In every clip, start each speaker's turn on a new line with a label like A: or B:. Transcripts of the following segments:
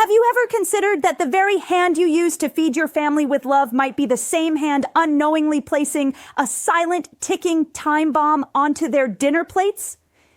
A: Have you ever considered that the very hand you use to feed your family with love might be the same hand unknowingly placing a silent, ticking time bomb onto their dinner plates?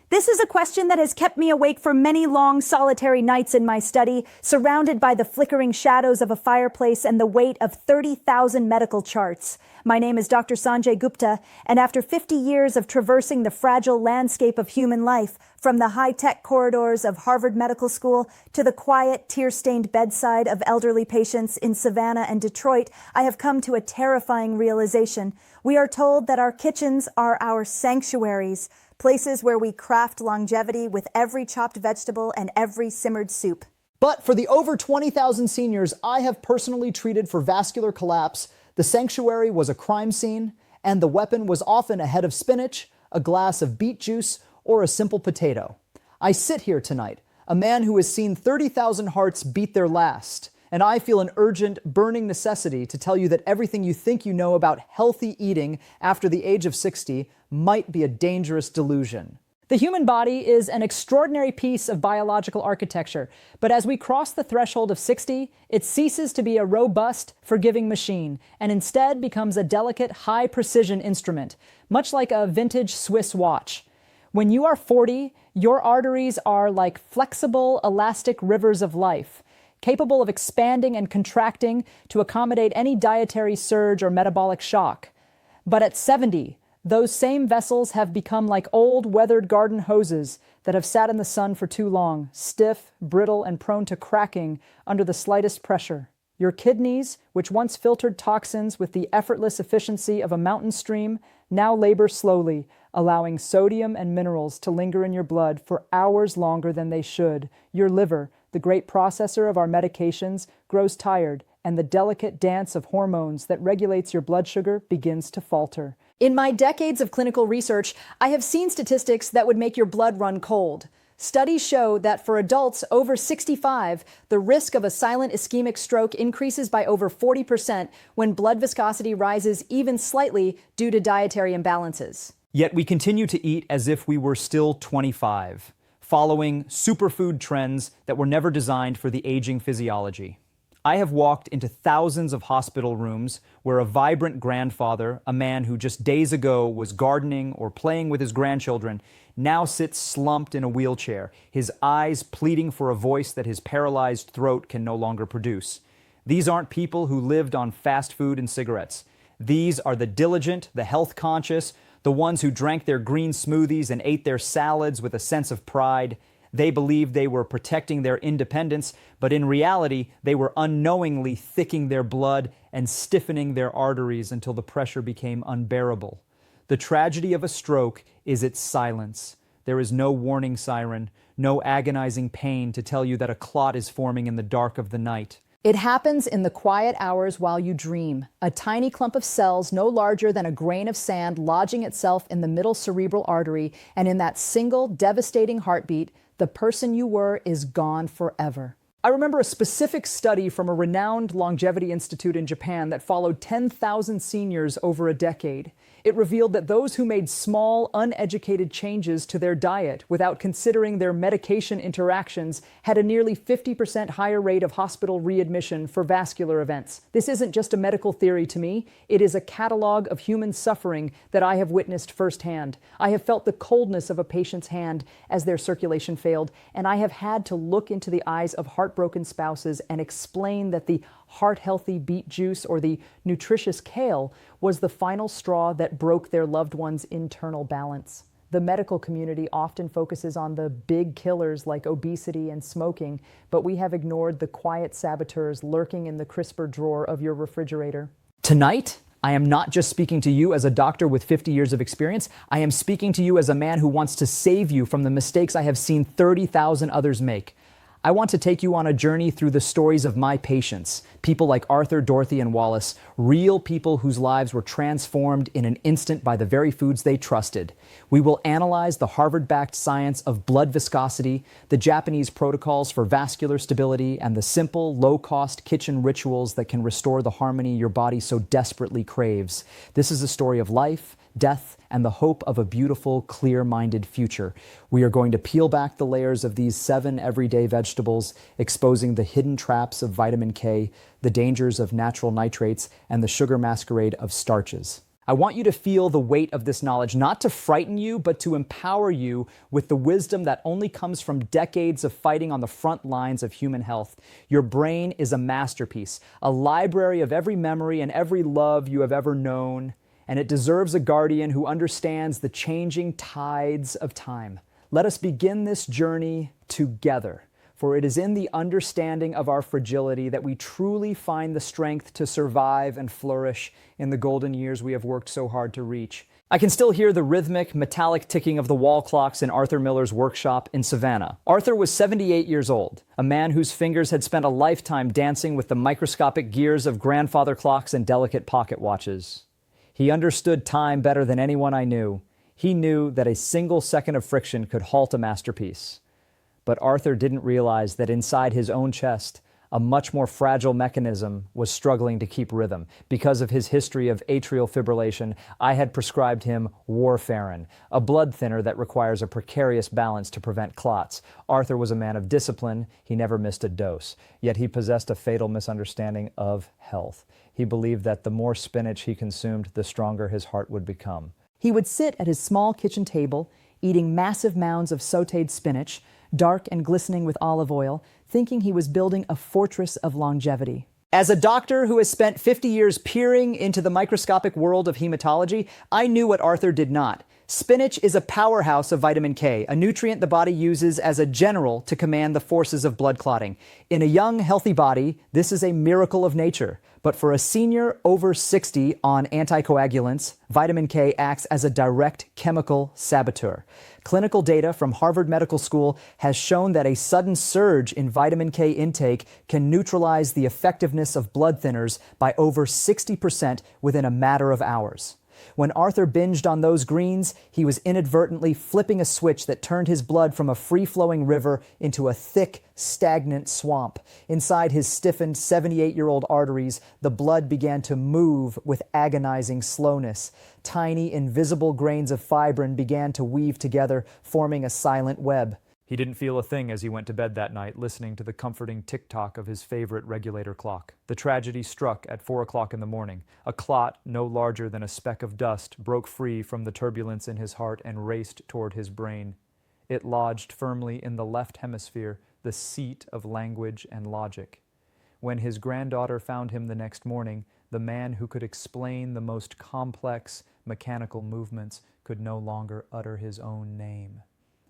A: This is a question that has kept me awake for many long, solitary nights in my study, surrounded by the flickering shadows of a fireplace and the weight of 30,000 medical charts. My name is Dr. Sanjay Gupta, and after 50 years of traversing the fragile landscape of human life, from the high-tech corridors of Harvard Medical School to the quiet, tear-stained bedside of elderly patients in Savannah and Detroit, I have come to a terrifying realization. We are told that our kitchens are our sanctuaries, places where we craft longevity with every chopped vegetable and every simmered soup.
B: But for the over 20,000 seniors I have personally treated for vascular collapse, the sanctuary was a crime scene, and the weapon was often a head of spinach, a glass of beet juice, or a simple potato. I sit here tonight, a man who has seen 30,000 hearts beat their last, and I feel an urgent, burning necessity to tell you that everything you think you know about healthy eating after the age of 60 might be a dangerous delusion. The human body is an extraordinary piece of biological architecture, but as we cross the threshold of 60, it ceases to be a robust, forgiving machine, and instead becomes a delicate, high-precision instrument, much like a vintage Swiss watch. When you are 40, your arteries are like flexible, elastic rivers of life, capable of expanding and contracting to accommodate any dietary surge or metabolic shock. But at 70, those same vessels have become like old, weathered garden hoses that have sat in the sun for too long, stiff, brittle, and prone to cracking under the slightest pressure. Your kidneys, which once filtered toxins with the effortless efficiency of a mountain stream, now labor slowly, allowing sodium and minerals to linger in your blood for hours longer than they should. Your liver, the great processor of our medications, grows tired, and the delicate dance of hormones that regulates your blood sugar begins to falter. In my decades of clinical research, I have seen statistics that would make your blood run cold. Studies show that for adults over 65, the risk of a silent ischemic stroke increases by over 40% when blood viscosity rises even slightly due to dietary imbalances.
C: Yet we continue to eat as if we were still 25, following superfood trends that were never designed for the aging physiology. I have walked into thousands of hospital rooms where a vibrant grandfather, a man who just days ago was gardening or playing with his grandchildren, now sits slumped in a wheelchair, his eyes pleading for a voice that his paralyzed throat can no longer produce. These aren't people who lived on fast food and cigarettes. These are the diligent, the health conscious, the ones who drank their green smoothies and ate their salads with a sense of pride. They believed they were protecting their independence, but in reality, they were unknowingly thickening their blood and stiffening their arteries until the pressure became unbearable. The tragedy of a stroke is its silence. There is no warning siren, no agonizing pain to tell you that a clot is forming in the dark of the night.
B: It happens in the quiet hours while you dream, a tiny clump of cells no larger than a grain of sand lodging itself in the middle cerebral artery, and in that single devastating heartbeat, the person you were is gone forever. I remember a specific study from a renowned longevity institute in Japan that followed 10,000 seniors over a decade. It revealed that those who made small, uneducated changes to their diet without considering their medication interactions had a nearly 50% higher rate of hospital readmission for vascular events. This isn't just a medical theory to me. It is a catalog of human suffering that I have witnessed firsthand. I have felt the coldness of a patient's hand as their circulation failed, and I have had to look into the eyes of heartbroken spouses and explain that the heart-healthy beet juice or the nutritious kale was the final straw that broke their loved one's internal balance. The medical community often focuses on the big killers like obesity and smoking, but we have ignored the quiet saboteurs lurking in the crisper drawer of your refrigerator.
C: Tonight, I am not just speaking to you as a doctor with 50 years of experience. I am speaking to you as a man who wants to save you from the mistakes I have seen 30,000 others make. I want to take you on a journey through the stories of my patients, people like Arthur, Dorothy, and Wallace, real people whose lives were transformed in an instant by the very foods they trusted. We will analyze the Harvard-backed science of blood viscosity, the Japanese protocols for vascular stability, and the simple, low-cost kitchen rituals that can restore the harmony your body so desperately craves. This is a story of life, death, and the hope of a beautiful, clear-minded future. We are going to peel back the layers of these 7 everyday vegetables, exposing the hidden traps of vitamin K, the dangers of natural nitrates, and the sugar masquerade of starches. I want you to feel the weight of this knowledge, not to frighten you, but to empower you with the wisdom that only comes from decades of fighting on the front lines of human health. Your brain is a masterpiece, a library of every memory and every love you have ever known, and it deserves a guardian who understands the changing tides of time. Let us begin this journey together. For it is in the understanding of our fragility that we truly find the strength to survive and flourish in the golden years we have worked so hard to reach. I can still hear the rhythmic, metallic ticking of the wall clocks in Arthur Miller's workshop in Savannah. Arthur was 78 years old, a man whose fingers had spent a lifetime dancing with the microscopic gears of grandfather clocks and delicate pocket watches. He understood time better than anyone I knew. He knew that a single second of friction could halt a masterpiece. But Arthur didn't realize that inside his own chest, a much more fragile mechanism was struggling to keep rhythm. Because of his history of atrial fibrillation, I had prescribed him warfarin, a blood thinner that requires a precarious balance to prevent clots. Arthur was a man of discipline. He never missed a dose. Yet he possessed a fatal misunderstanding of health. He believed that the more spinach he consumed, the stronger his heart would become.
A: He would sit at his small kitchen table, eating massive mounds of sautéed spinach, dark and glistening with olive oil, thinking he was building a fortress of longevity.
C: As a doctor who has spent 50 years peering into the microscopic world of hematology, I knew what Arthur did not. Spinach is a powerhouse of vitamin K, a nutrient the body uses as a general to command the forces of blood clotting. In a young, healthy body, this is a miracle of nature. But for a senior over 60 on anticoagulants, vitamin K acts as a direct chemical saboteur. Clinical data from Harvard Medical School has shown that a sudden surge in vitamin K intake can neutralize the effectiveness of blood thinners by over 60% within a matter of hours. When Arthur binged on those greens, he was inadvertently flipping a switch that turned his blood from a free-flowing river into a thick, stagnant swamp. Inside his stiffened 78-year-old arteries, the blood began to move with agonizing slowness. Tiny, invisible grains of fibrin began to weave together, forming a silent web.
D: He didn't feel a thing as he went to bed that night, listening to the comforting tick-tock of his favorite regulator clock. The tragedy struck at 4 o'clock in the morning. A clot, no larger than a speck of dust, broke free from the turbulence in his heart and raced toward his brain. It lodged firmly in the left hemisphere, the seat of language and logic. When his granddaughter found him the next morning, the man who could explain the most complex mechanical movements could no longer utter his own name.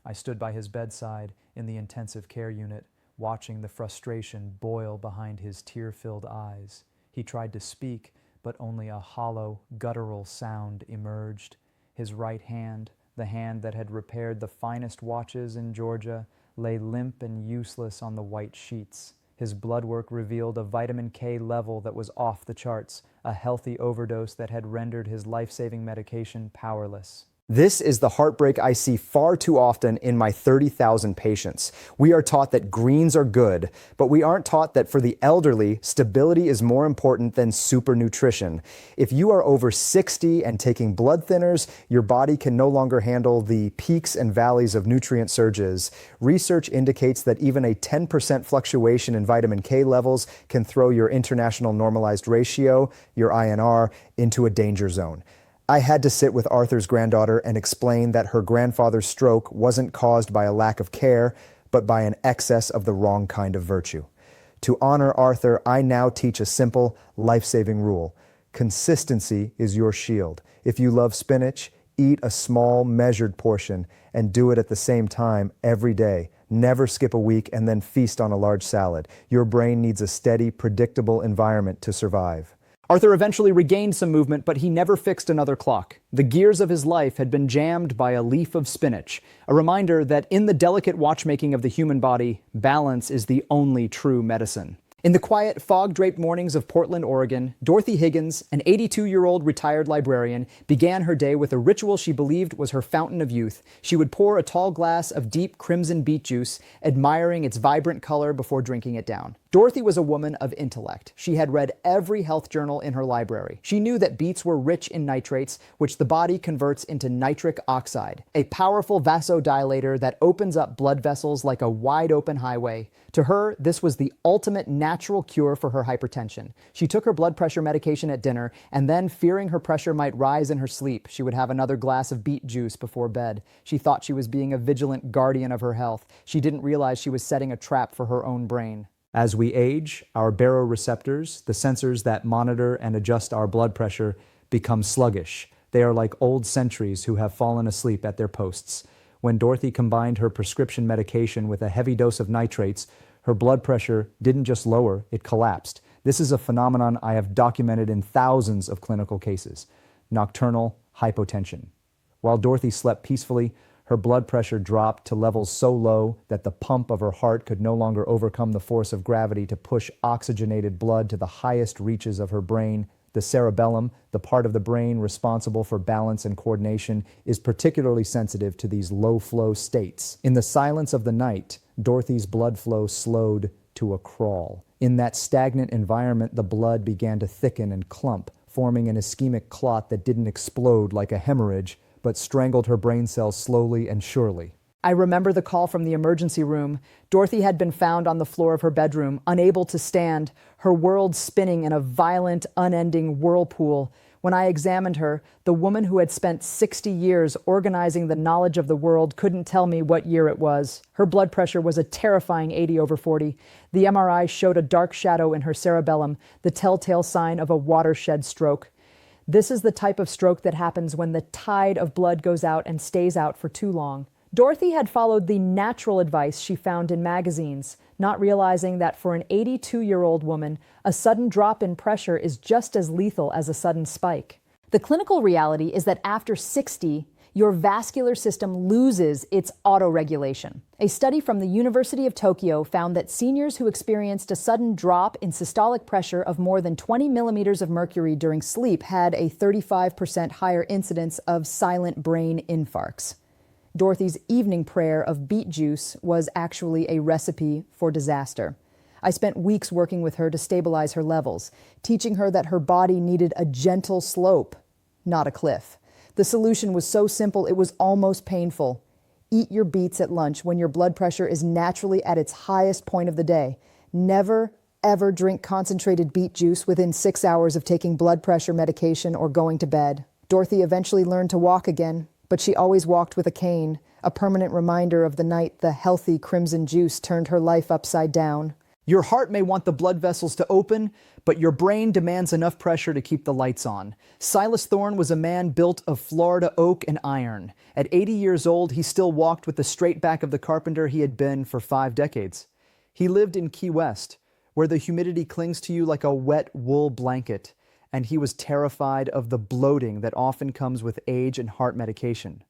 D: I stood by his bedside in the intensive care unit, watching the frustration boil behind his tear-filled eyes. He tried to speak, but only a hollow, guttural sound emerged. His right hand, the hand that had repaired the finest watches in Georgia, lay limp and useless on the white sheets. His blood work revealed a vitamin K level that was off the charts, a healthy overdose that had rendered his life-saving medication powerless.
C: This is the heartbreak I see far too often in my 30,000 patients. We are taught that greens are good, but we aren't taught that for the elderly, stability is more important than supernutrition. If you are over 60 and taking blood thinners, your body can no longer handle the peaks and valleys of nutrient surges. Research indicates that even a 10% fluctuation in vitamin K levels can throw your international normalized ratio, your INR, into a danger zone. I had to sit with Arthur's granddaughter and explain that her grandfather's stroke wasn't caused by a lack of care, but by an excess of the wrong kind of virtue. To honor Arthur, I now teach a simple, life-saving rule. Consistency is your shield. If you love spinach, eat a small, measured portion and do it at the same time every day. Never skip a week and then feast on a large salad. Your brain needs a steady, predictable environment to survive. Arthur eventually regained some movement, but he never fixed another clock. The gears of his life had been jammed by a leaf of spinach, a reminder that in the delicate watchmaking of the human body, balance is the only true medicine. In the quiet, fog-draped mornings of Portland, Oregon, Dorothy Higgins, an 82-year-old retired librarian, began her day with a ritual she believed was her fountain of youth. She would pour a tall glass of deep crimson beet juice, admiring its vibrant color before drinking it down.
B: Dorothy was a woman of intellect. She had read every health journal in her library. She knew that beets were rich in nitrates, which the body converts into nitric oxide, a powerful vasodilator that opens up blood vessels like a wide-open highway. To her, this was the ultimate natural cure for her hypertension. She took her blood pressure medication at dinner, and then, fearing her pressure might rise in her sleep, she would have another glass of beet juice before bed. She thought she was being a vigilant guardian of her health. She didn't realize she was setting a trap for her own brain.
C: As we age, our baroreceptors, the sensors that monitor and adjust our blood pressure, become sluggish. They are like old sentries who have fallen asleep at their posts. When Dorothy combined her prescription medication with a heavy dose of nitrates, her blood pressure didn't just lower, it collapsed. This is a phenomenon I have documented in thousands of clinical cases. Nocturnal hypotension. While Dorothy slept peacefully, her blood pressure dropped to levels so low that the pump of her heart could no longer overcome the force of gravity to push oxygenated blood to the highest reaches of her brain. The cerebellum, the part of the brain responsible for balance and coordination, is particularly sensitive to these low-flow states. In the silence of the night, Dorothy's blood flow slowed to a crawl. In that stagnant environment, the blood began to thicken and clump, forming an ischemic clot that didn't explode like a hemorrhage, but strangled her brain cells slowly and surely.
B: I remember the call from the emergency room. Dorothy had been found on the floor of her bedroom, unable to stand, her world spinning in a violent, unending whirlpool. When I examined her, the woman who had spent 60 years organizing the knowledge of the world couldn't tell me what year it was. Her blood pressure was a terrifying 80/40. The MRI showed a dark shadow in her cerebellum, the telltale sign of a watershed stroke. This is the type of stroke that happens when the tide of blood goes out and stays out for too long. Dorothy had followed the natural advice she found in magazines, not realizing that for an 82-year-old woman, a sudden drop in pressure is just as lethal as a sudden spike. The clinical reality is that after 60, your vascular system loses its autoregulation. A study from the University of Tokyo found that seniors who experienced a sudden drop in systolic pressure of more than 20 millimeters of mercury during sleep had a 35% higher incidence of silent brain infarcts. Dorothy's evening prayer of beet juice was actually a recipe for disaster. I spent weeks working with her to stabilize her levels, teaching her that her body needed a gentle slope, not a cliff. The solution was so simple it was almost painful. Eat your beets at lunch when your blood pressure is naturally at its highest point of the day. Never, ever drink concentrated beet juice within 6 hours of taking blood pressure medication or going to bed. Dorothy eventually learned to walk again, but she always walked with a cane, a permanent reminder of the night the healthy crimson juice turned her life upside down.
C: Your heart may want the blood vessels to open, but your brain demands enough pressure to keep the lights on. Silas Thorne was a man built of Florida oak and iron. At 80 years old, he still walked with the straight back of the carpenter he had been for 5 decades. He lived in Key West, where the humidity clings to you like a wet wool blanket, and he was terrified of the bloating that often comes with age and heart medication.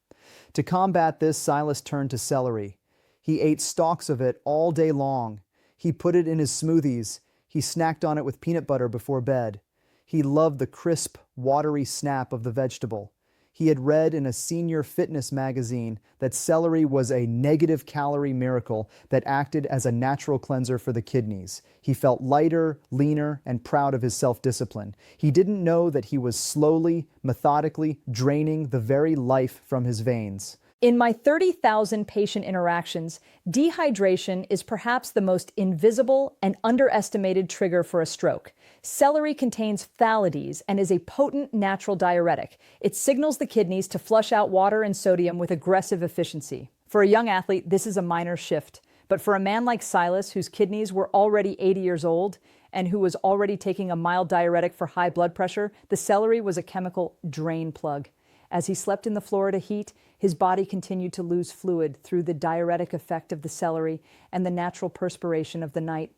C: To combat this, Silas turned to celery. He ate stalks of it all day long. He put it in his smoothies. He snacked on it with peanut butter before bed. He loved the crisp, watery snap of the vegetable. He had read in a senior fitness magazine that celery was a negative calorie miracle that acted as a natural cleanser for the kidneys. He felt lighter, leaner, and proud of his self-discipline. He didn't know that he was slowly, methodically draining the very life from his veins.
A: In my 30,000 patient interactions, dehydration is perhaps the most invisible and underestimated trigger for a stroke. Celery contains phthalate and is a potent natural diuretic. It signals the kidneys to flush out water and sodium with aggressive efficiency. For a young athlete, this is a minor shift. But for a man like Silas, whose kidneys were already 80 years old and who was already taking a mild diuretic for high blood pressure, the celery was a chemical drain plug. As he slept in the Florida heat, his body continued to lose fluid through the diuretic effect of the celery and the natural perspiration of the night.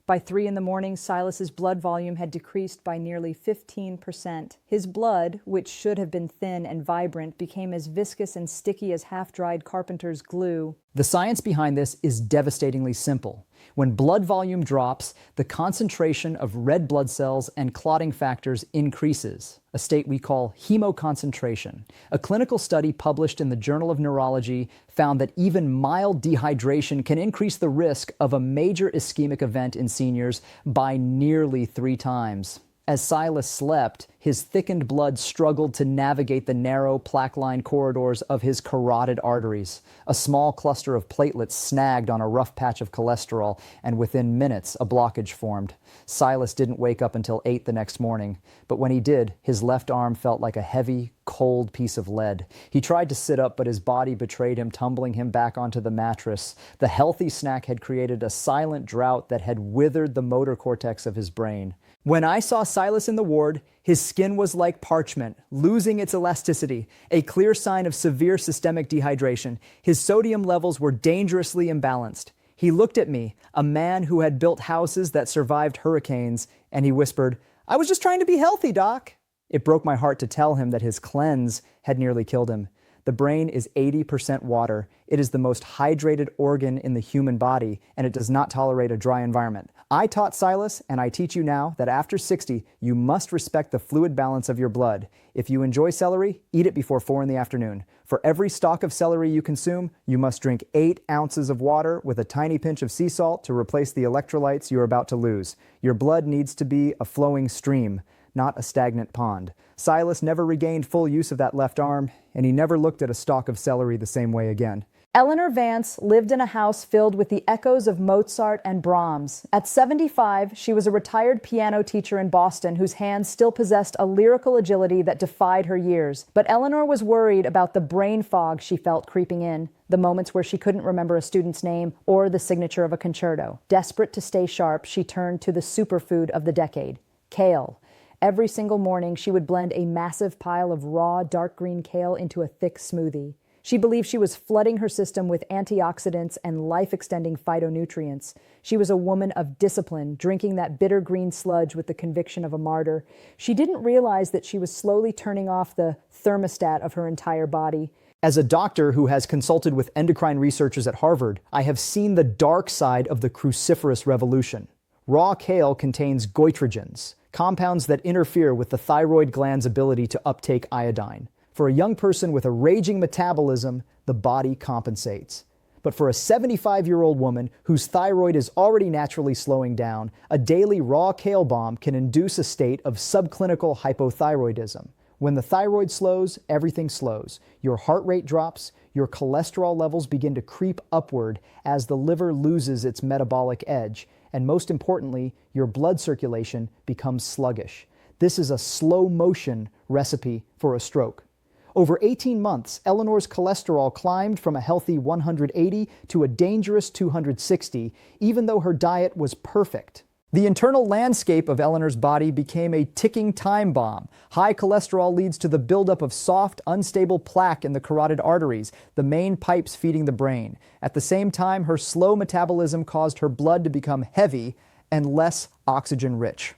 A: By 3 a.m, Silas's blood volume had decreased by nearly 15%. His blood, which should have been thin and vibrant, became as viscous and sticky as half-dried carpenter's glue.
B: The science behind this is devastatingly simple.
C: When blood volume drops, the concentration of red blood cells and clotting factors increases, a state we call hemoconcentration. A clinical study published in the Journal of Neurology found that even mild dehydration can increase the risk of a major ischemic event in seniors by nearly 3 times. As Silas slept, his thickened blood struggled to navigate the narrow, plaque-lined corridors of his carotid arteries. A small cluster of platelets snagged on a rough patch of cholesterol, and within minutes, a blockage formed. Silas didn't wake up until 8 the next morning, but when he did, his left arm felt like a heavy, cold piece of lead. He tried to sit up, but his body betrayed him, tumbling him back onto the mattress. The healthy snack had created a silent drought that had withered the motor cortex of his brain. When I saw Silas in the ward, his skin was like parchment, losing its elasticity, a clear sign of severe systemic dehydration. His sodium levels were dangerously imbalanced. He looked at me, a man who had built houses that survived hurricanes, and he whispered, "I was just trying to be healthy, Doc." It broke my heart to tell him that his cleanse had nearly killed him. The brain is 80% water. It is the most hydrated organ in the human body, and it does not tolerate a dry environment. I taught Silas, and I teach you now, that after 60, you must respect the fluid balance of your blood. If you enjoy celery, eat it before 4 in the afternoon. For every stalk of celery you consume, you must drink 8 ounces of water with a tiny pinch of sea salt to replace the electrolytes you are about to lose. Your blood needs to be a flowing stream, not a stagnant pond. Silas never regained full use of that left arm, and he never looked at a stalk of celery the same way again.
A: Eleanor Vance lived in a house filled with the echoes of Mozart and Brahms. At 75, she was a retired piano teacher in Boston whose hands still possessed a lyrical agility that defied her years. But Eleanor was worried about the brain fog she felt creeping in, the moments where she couldn't remember a student's name or the signature of a concerto. Desperate to stay sharp, she turned to the superfood of the decade, kale. Every single morning, she would blend a massive pile of raw, dark green kale into a thick smoothie. She believed she was flooding her system with antioxidants and life-extending phytonutrients. She was a woman of discipline, drinking that bitter green sludge with the conviction of a martyr. She didn't realize that she was slowly turning off the thermostat of her entire body.
C: As a doctor who has consulted with endocrine researchers at Harvard, I have seen the dark side of the cruciferous revolution. Raw kale contains goitrogens, compounds that interfere with the thyroid gland's ability to uptake iodine. For a young person with a raging metabolism, the body compensates. But for a 75-year-old woman whose thyroid is already naturally slowing down, a daily raw kale bomb can induce a state of subclinical hypothyroidism. When the thyroid slows, everything slows. Your heart rate drops, your cholesterol levels begin to creep upward as the liver loses its metabolic edge, and most importantly, your blood circulation becomes sluggish. This is a slow-motion recipe for a stroke. Over 18 months, Eleanor's cholesterol climbed from a healthy 180 to a dangerous 260, even though her diet was perfect. The internal landscape of Eleanor's body became a ticking time bomb. High cholesterol leads to the buildup of soft, unstable plaque in the carotid arteries, the main pipes feeding the brain. At the same time, her slow metabolism caused her blood to become heavy and less oxygen-rich.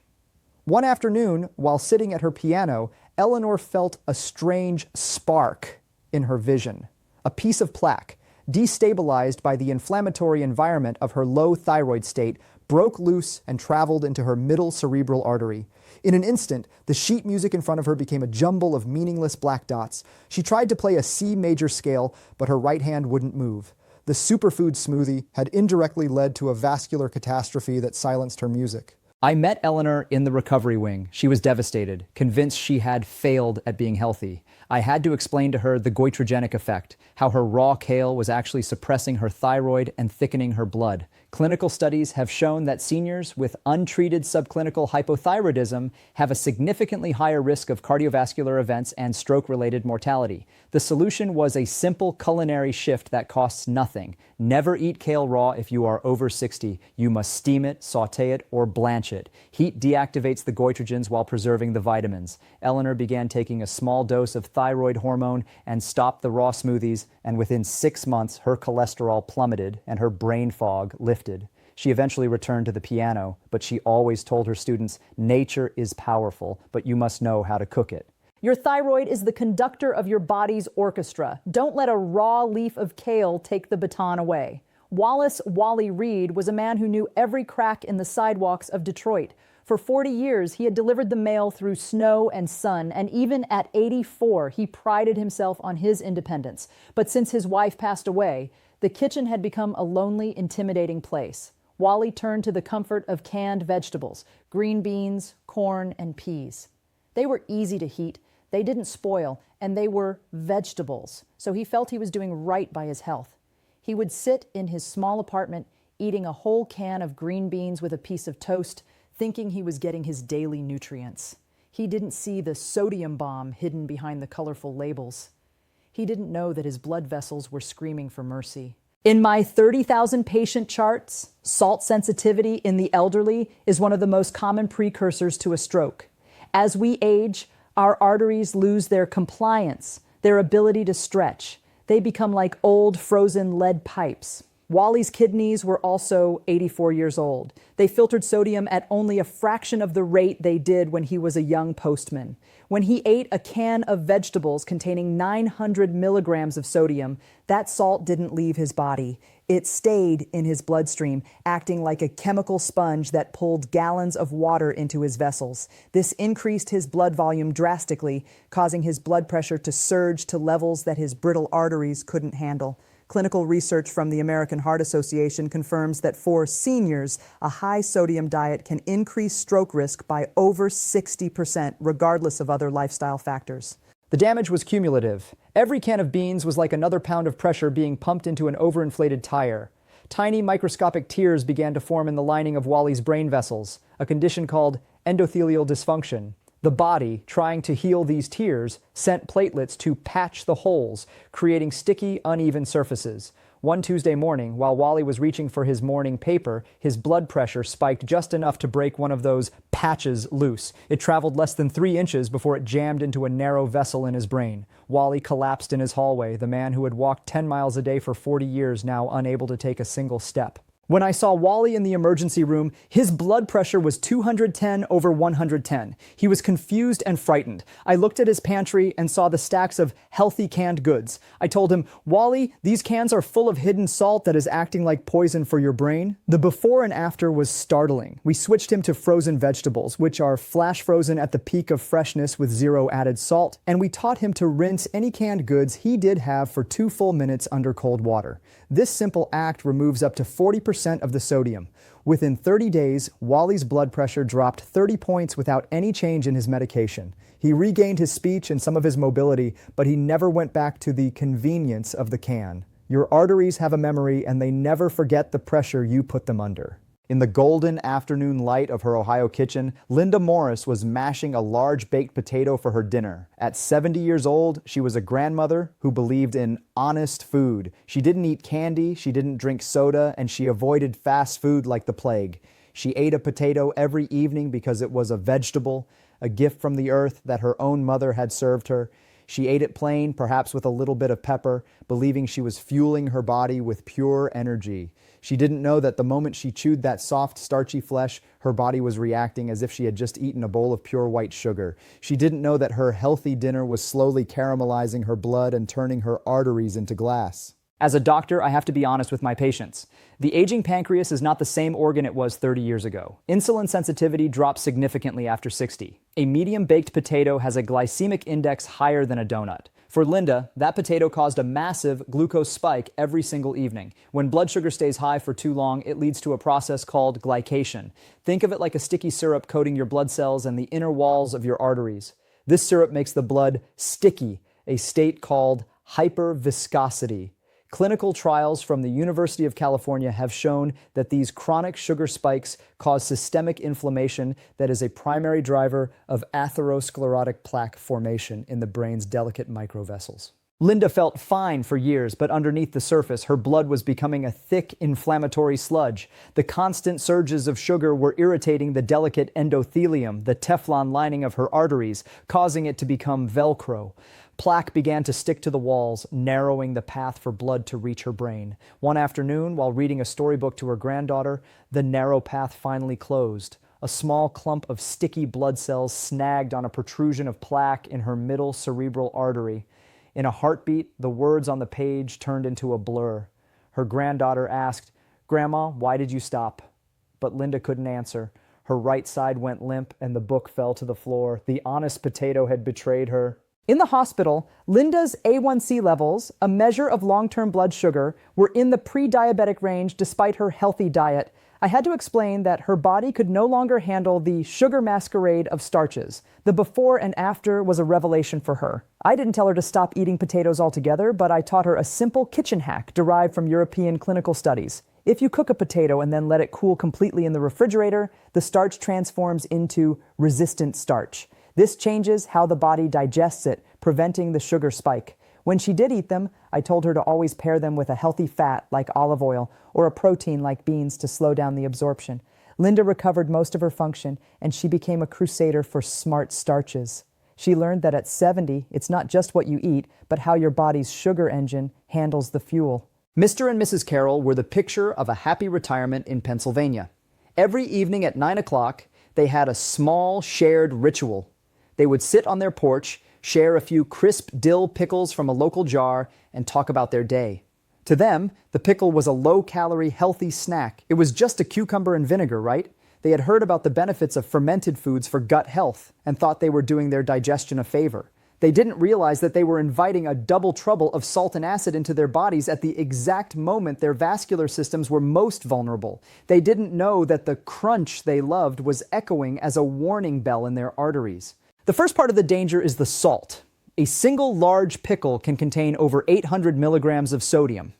C: One afternoon, while sitting at her piano, Eleanor felt a strange spark in her vision. A piece of plaque, destabilized by the inflammatory environment of her low thyroid state, broke loose and traveled into her middle cerebral artery. In an instant, the sheet music in front of her became a jumble of meaningless black dots. She tried to play a C major scale, but her right hand wouldn't move. The superfood smoothie had indirectly led to a vascular catastrophe that silenced her music. I met Eleanor in the recovery wing. She was devastated, convinced she had failed at being healthy. I had to explain to her the goitrogenic effect, how her raw kale was actually suppressing her thyroid and thickening her blood. Clinical studies have shown that seniors with untreated subclinical hypothyroidism have a significantly higher risk of cardiovascular events and stroke-related mortality. The solution was a simple culinary shift that costs nothing. Never eat kale raw if you are over 60. You must steam it, saute it, or blanch it. Heat deactivates the goitrogens while preserving the vitamins. Eleanor began taking a small dose of thyroid hormone and stopped the raw smoothies, and within 6 months, her cholesterol plummeted and her brain fog lifted. She eventually returned to the piano, but she always told her students, nature is powerful, but you must know how to cook it.
A: Your thyroid is the conductor of your body's orchestra. Don't let a raw leaf of kale take the baton away.
B: Wallace Wally Reed was a man who knew every crack in the sidewalks of Detroit. For 40 years, he had delivered the mail through snow and sun, and even at 84, he prided himself on his independence. But since his wife passed away, the kitchen had become a lonely, intimidating place. Wally turned to the comfort of canned vegetables, green beans, corn, and peas. They were easy to heat, they didn't spoil, and they were vegetables, so he felt he was doing right by his health. He would sit in his small apartment, eating a whole can of green beans with a piece of toast, thinking he was getting his daily nutrients. He didn't see the sodium bomb hidden behind the colorful labels. He didn't know that his blood vessels were screaming for mercy. In my 30,000 patient charts, salt sensitivity in the elderly is one of the most common precursors to a stroke. As we age, our arteries lose their compliance, their ability to stretch. They become like old frozen lead pipes. Wally's kidneys were also 84 years old. They filtered sodium at only a fraction of the rate they did when he was a young postman. When he ate a can of vegetables containing 900 milligrams of sodium, that salt didn't leave his body. It stayed in his bloodstream, acting like a chemical sponge that pulled gallons of water into his vessels. This increased his blood volume drastically, causing his blood pressure to surge to levels that his brittle arteries couldn't handle. Clinical research from the American Heart Association confirms that for seniors, a high sodium diet can increase stroke risk by over 60%, regardless of other lifestyle factors.
C: The damage was cumulative. Every can of beans was like another pound of pressure being pumped into an overinflated tire. Tiny microscopic tears began to form in the lining of Wally's brain vessels, a condition called endothelial dysfunction. The body, trying to heal these tears, sent platelets to patch the holes, creating sticky, uneven surfaces. One Tuesday morning, while Wally was reaching for his morning paper, his blood pressure spiked just enough to break one of those patches loose. It traveled less than 3 inches before it jammed into a narrow vessel in his brain. Wally collapsed in his hallway, the man who had walked 10 miles a day for 40 years, now unable to take a single step. When I saw Wally in the emergency room, his blood pressure was 210 over 110. He was confused and frightened. I looked at his pantry and saw the stacks of healthy canned goods. I told him, "Wally, these cans are full of hidden salt that is acting like poison for your brain." The before and after was startling. We switched him to frozen vegetables, which are flash frozen at the peak of freshness with 0 added salt, and we taught him to rinse any canned goods he did have for 2 full minutes under cold water. This simple act removes up to 40% of the sodium. Within 30 days, Wally's blood pressure dropped 30 points without any change in his medication. He regained his speech and some of his mobility, but he never went back to the convenience of the can. Your arteries have a memory, and they never forget the pressure you put them under. In the golden afternoon light of her Ohio kitchen, Linda Morris was mashing a large baked potato for her dinner. At 70 years old, she was a grandmother who believed in honest food. She didn't eat candy, she didn't drink soda, and she avoided fast food like the plague. She ate a potato every evening because it was a vegetable, a gift from the earth that her own mother had served her. She ate it plain, perhaps with a little bit of pepper, believing she was fueling her body with pure energy. She didn't know that the moment she chewed that soft, starchy flesh, her body was reacting as if she had just eaten a bowl of pure white sugar. She didn't know that her healthy dinner was slowly caramelizing her blood and turning her arteries into glass. As a doctor, I have to be honest with my patients. The aging pancreas is not the same organ it was 30 years ago. Insulin sensitivity drops significantly after 60. A medium baked potato has a glycemic index higher than a donut. For Linda, that potato caused a massive glucose spike every single evening. When blood sugar stays high for too long, it leads to a process called glycation. Think of it like a sticky syrup coating your blood cells and the inner walls of your arteries. This syrup makes the blood sticky, a state called hyperviscosity. Clinical trials from the University of California have shown that these chronic sugar spikes cause systemic inflammation that is a primary driver of atherosclerotic plaque formation in the brain's delicate microvessels. Linda felt fine for years, but underneath the surface, her blood was becoming a thick, inflammatory sludge. The constant surges of sugar were irritating the delicate endothelium, the Teflon lining of her arteries, causing it to become Velcro. Plaque began to stick to the walls, narrowing the path for blood to reach her brain. One afternoon, while reading a storybook to her granddaughter, the narrow path finally closed. A small clump of sticky blood cells snagged on a protrusion of plaque in her middle cerebral artery. In a heartbeat, the words on the page turned into a blur. Her granddaughter asked, "Grandma, why did you stop?" But Linda couldn't answer. Her right side went limp and the book fell to the floor. The honest potato had betrayed her. In the hospital, Linda's A1C levels, a measure of long-term blood sugar, were in the pre-diabetic range despite her healthy diet. I had to explain that her body could no longer handle the sugar masquerade of starches. The before and after was a revelation for her. I didn't tell her to stop eating potatoes altogether, but I taught her a simple kitchen hack derived from European clinical studies. If you cook a potato and then let it cool completely in the refrigerator, the starch transforms into resistant starch. This changes how the body digests it, preventing the sugar spike. When she did eat them, I told her to always pair them with a healthy fat like olive oil or a protein like beans to slow down the absorption. Linda recovered most of her function, and she became a crusader for smart starches. She learned that at 70, it's not just what you eat, but how your body's sugar engine handles the fuel. Mr. and Mrs. Carroll were the picture of a happy retirement in Pennsylvania. Every evening at 9 o'clock, they had a small shared ritual. They would sit on their porch, share a few crisp dill pickles from a local jar, and talk about their day. To them, the pickle was a low-calorie, healthy snack. It was just a cucumber and vinegar, right? They had heard about the benefits of fermented foods for gut health and thought they were doing their digestion a favor. They didn't realize that they were inviting a double trouble of salt and acid into their bodies at the exact moment their vascular systems were most vulnerable. They didn't know that the crunch they loved was echoing as a warning bell in their arteries. The first part of the danger is the salt. A single large pickle can contain over 800 milligrams of sodium.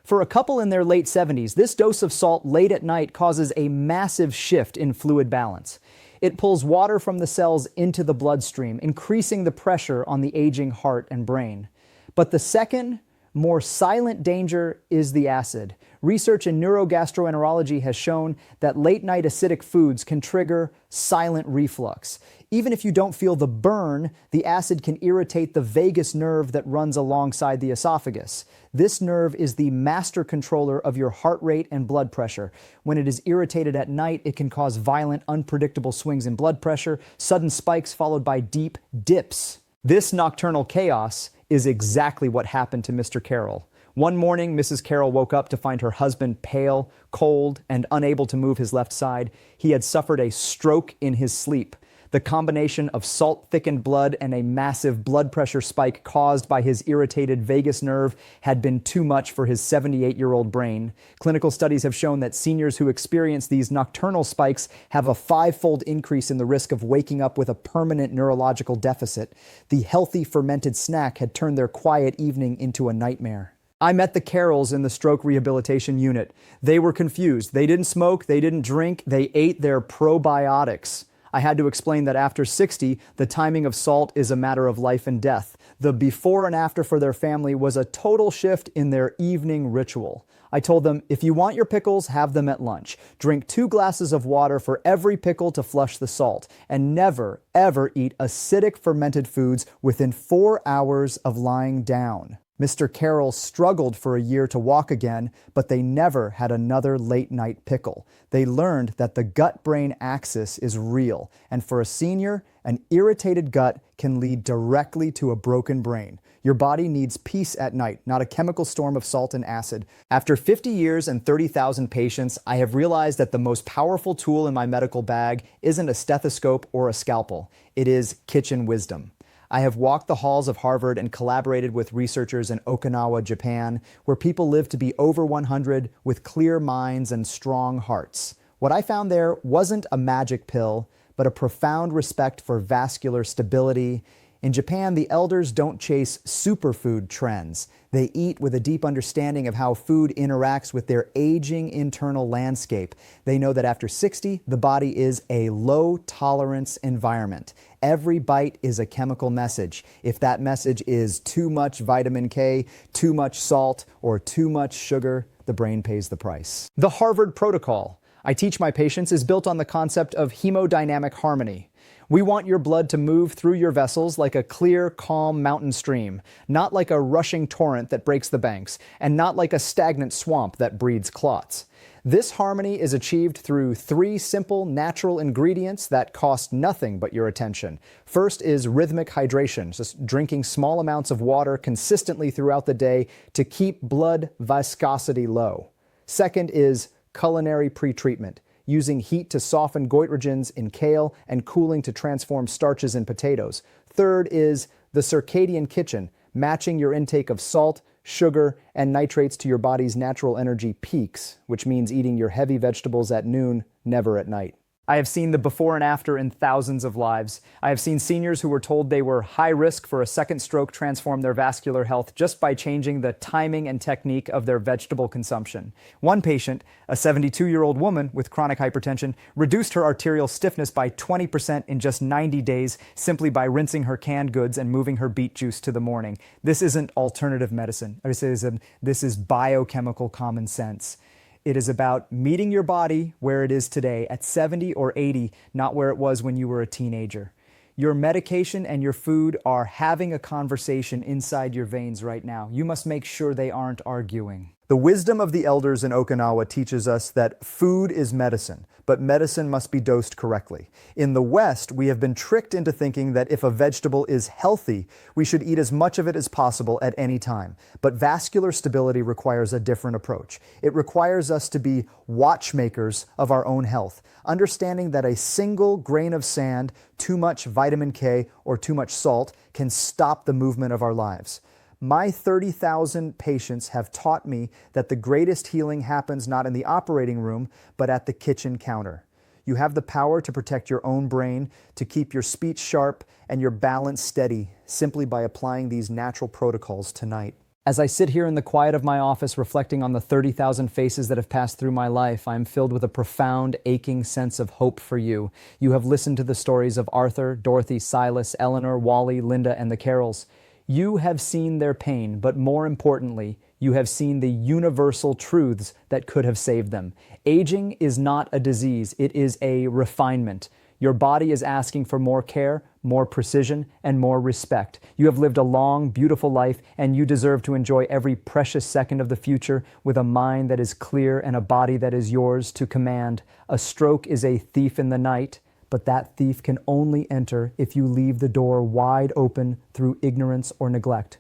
C: For a couple in their late 70s, this dose of salt late at night causes a massive shift in fluid balance. It pulls water from the cells into the bloodstream, increasing the pressure on the aging heart and brain. But the second, more silent danger is the acid. Research in neurogastroenterology has shown that late-night acidic foods can trigger silent reflux. Even if you don't feel the burn, the acid can irritate the vagus nerve that runs alongside the esophagus. This nerve is the master controller of your heart rate and blood pressure. When it is irritated at night, it can cause violent, unpredictable swings in blood pressure, sudden spikes followed by deep dips. This nocturnal chaos is exactly what happened to Mr. Carroll. One morning, Mrs. Carroll woke up to find her husband pale, cold, and unable to move his left side. He had suffered a stroke in his sleep. The combination of salt-thickened blood and a massive blood pressure spike caused by his irritated vagus nerve had been too much for his 78-year-old brain. Clinical studies have shown that seniors who experience these nocturnal spikes have a 5-fold increase in the risk of waking up with a permanent neurological deficit. The healthy fermented snack had turned their quiet evening into a nightmare. I met the Carrolls in the stroke rehabilitation unit. They were confused. They didn't smoke, they didn't drink, they ate their probiotics. I had to explain that after 60, the timing of salt is a matter of life and death. The before and after for their family was a total shift in their evening ritual. I told them, if you want your pickles, have them at lunch. Drink 2 glasses of water for every pickle to flush the salt. And never, ever eat acidic fermented foods within 4 hours of lying down. Mr. Carroll struggled for a year to walk again, but they never had another late-night pickle. They learned that the gut-brain axis is real, and for a senior, an irritated gut can lead directly to a broken brain. Your body needs peace at night, not a chemical storm of salt and acid. After 50 years and 30,000 patients, I have realized that the most powerful tool in my medical bag isn't a stethoscope or a scalpel. It is kitchen wisdom. I have walked the halls of Harvard and collaborated with researchers in Okinawa, Japan, where people live to be over 100 with clear minds and strong hearts. What I found there wasn't a magic pill, but a profound respect for vascular stability. In Japan, the elders don't chase superfood trends. They eat with a deep understanding of how food interacts with their aging internal landscape. They know that after 60, the body is a low-tolerance environment. Every bite is a chemical message. If that message is too much vitamin K, too much salt, or too much sugar, the brain pays the price. The Harvard protocol I teach my patients is built on the concept of hemodynamic harmony.
B: We want your blood to move through your vessels like a clear, calm mountain stream, not like a rushing torrent that breaks the banks, and not like a stagnant swamp that breeds clots. This harmony is achieved through 3 simple, natural ingredients that cost nothing but your attention. First is rhythmic hydration, just drinking small amounts of water consistently throughout the day to keep blood viscosity low. Second is culinary pretreatment, using heat to soften goitrogens in kale and cooling to transform starches in potatoes. Third is the circadian kitchen, matching your intake of salt, sugar, and nitrates to your body's natural energy peaks, which means eating your heavy vegetables at noon, never at night. I have seen the before and after in thousands of lives. I have seen seniors who were told they were high risk for a second stroke transform their vascular health just by changing the timing and technique of their vegetable consumption. One patient, a 72-year-old woman with chronic hypertension, reduced her arterial stiffness by 20% in just 90 days simply by rinsing her canned goods and moving her beet juice to the morning. This isn't alternative medicine. This is biochemical common sense. It is about meeting your body where it is today at 70 or 80, not where it was when you were a teenager. Your medication and your food are having a conversation inside your veins right now. You must make sure they aren't arguing. The wisdom of the elders in Okinawa teaches us that food is medicine, but medicine must be dosed correctly. In the West, we have been tricked into thinking that if a vegetable is healthy, we should eat as much of it as possible at any time. But vascular stability requires a different approach. It requires us to be watchmakers of our own health, understanding that a single grain of sand, too much vitamin K, or too much salt can stop the movement of our lives. My 30,000 patients have taught me that the greatest healing happens not in the operating room, but at the kitchen counter. You have the power to protect your own brain, to keep your speech sharp and your balance steady, simply by applying these natural protocols tonight. As I sit here in the quiet of my office reflecting on the 30,000 faces that have passed through my life, I am filled with a profound, aching sense of hope for you. You have listened to the stories of Arthur, Dorothy, Silas, Eleanor, Wally, Linda, and the Carrolls. You have seen their pain, but more importantly, you have seen the universal truths that could have saved them. Aging is not a disease, it is a refinement. Your body is asking for more care, more precision, and more respect. You have lived a long, beautiful life, and you deserve to enjoy every precious second of the future with a mind that is clear and a body that is yours to command. A stroke is a thief in the night, but that thief can only enter if you leave the door wide open through ignorance or neglect.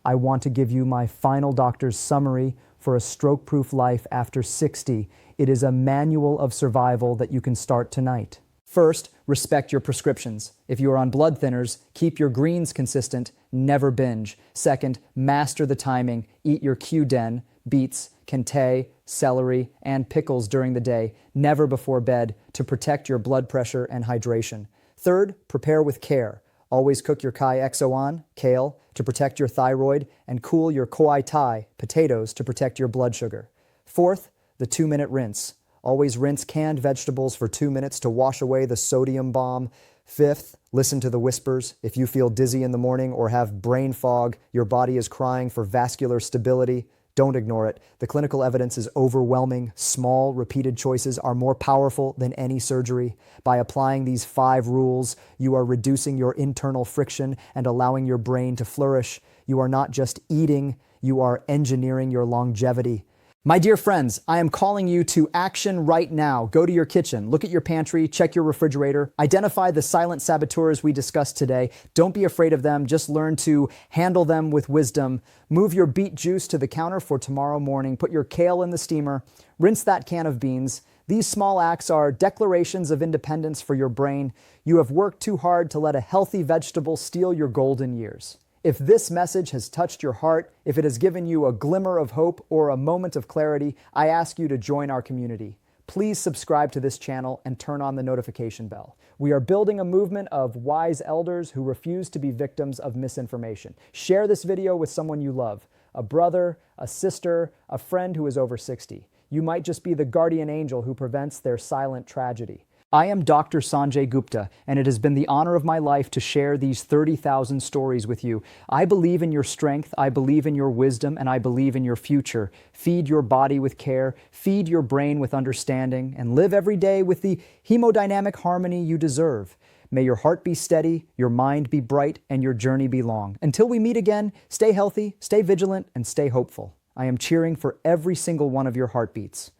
B: I want to give you my final doctor's summary for a stroke-proof life after 60. It is a manual of survival that you can start tonight. First, respect your prescriptions. If you are on blood thinners, keep your greens consistent, never binge. Second, master the timing. Eat your Q-den, beets, kente, celery, and pickles during the day, never before bed, to protect your blood pressure and hydration. Third, prepare with care. Always cook your kai exoan, kale, to protect your thyroid, and cool your koi tai, potatoes, to protect your blood sugar. Fourth, the 2-minute rinse. Always rinse canned vegetables for 2 minutes to wash away the sodium bomb. Fifth, listen to the whispers. If you feel dizzy in the morning or have brain fog, your body is crying for vascular stability. Don't ignore it. The clinical evidence is overwhelming. Small, repeated choices are more powerful than any surgery. By applying these 5 rules, you are reducing your internal friction and allowing your brain to flourish. You are not just eating, you are engineering your longevity. My dear friends, I am calling you to action right now. Go to your kitchen, look at your pantry, check your refrigerator, identify the silent saboteurs we discussed today. Don't be afraid of them, just learn to handle them with wisdom. Move your beet juice to the counter for tomorrow morning, put your kale in the steamer, rinse that can of beans. These small acts are declarations of independence for your brain. You have worked too hard to let a healthy vegetable steal your golden years. If this message has touched your heart, if it has given you a glimmer of hope or a moment of clarity, I ask you to join our community. Please subscribe to this channel and turn on the notification bell. We are building a movement of wise elders who refuse to be victims of misinformation. Share this video with someone you love, a brother, a sister, a friend who is over 60. You might just be the guardian angel who prevents their silent tragedy.
C: I am Dr. Sanjay Gupta, and it has been the honor of my life to share these 30,000 stories with you. I believe in your strength, I believe in your wisdom, and I believe in your future. Feed your body with care, feed your brain with understanding, and live every day with the hemodynamic harmony you deserve. May your heart be steady, your mind be bright, and your journey be long. Until we meet again, stay healthy, stay vigilant, and stay hopeful. I am cheering for every single one of your heartbeats.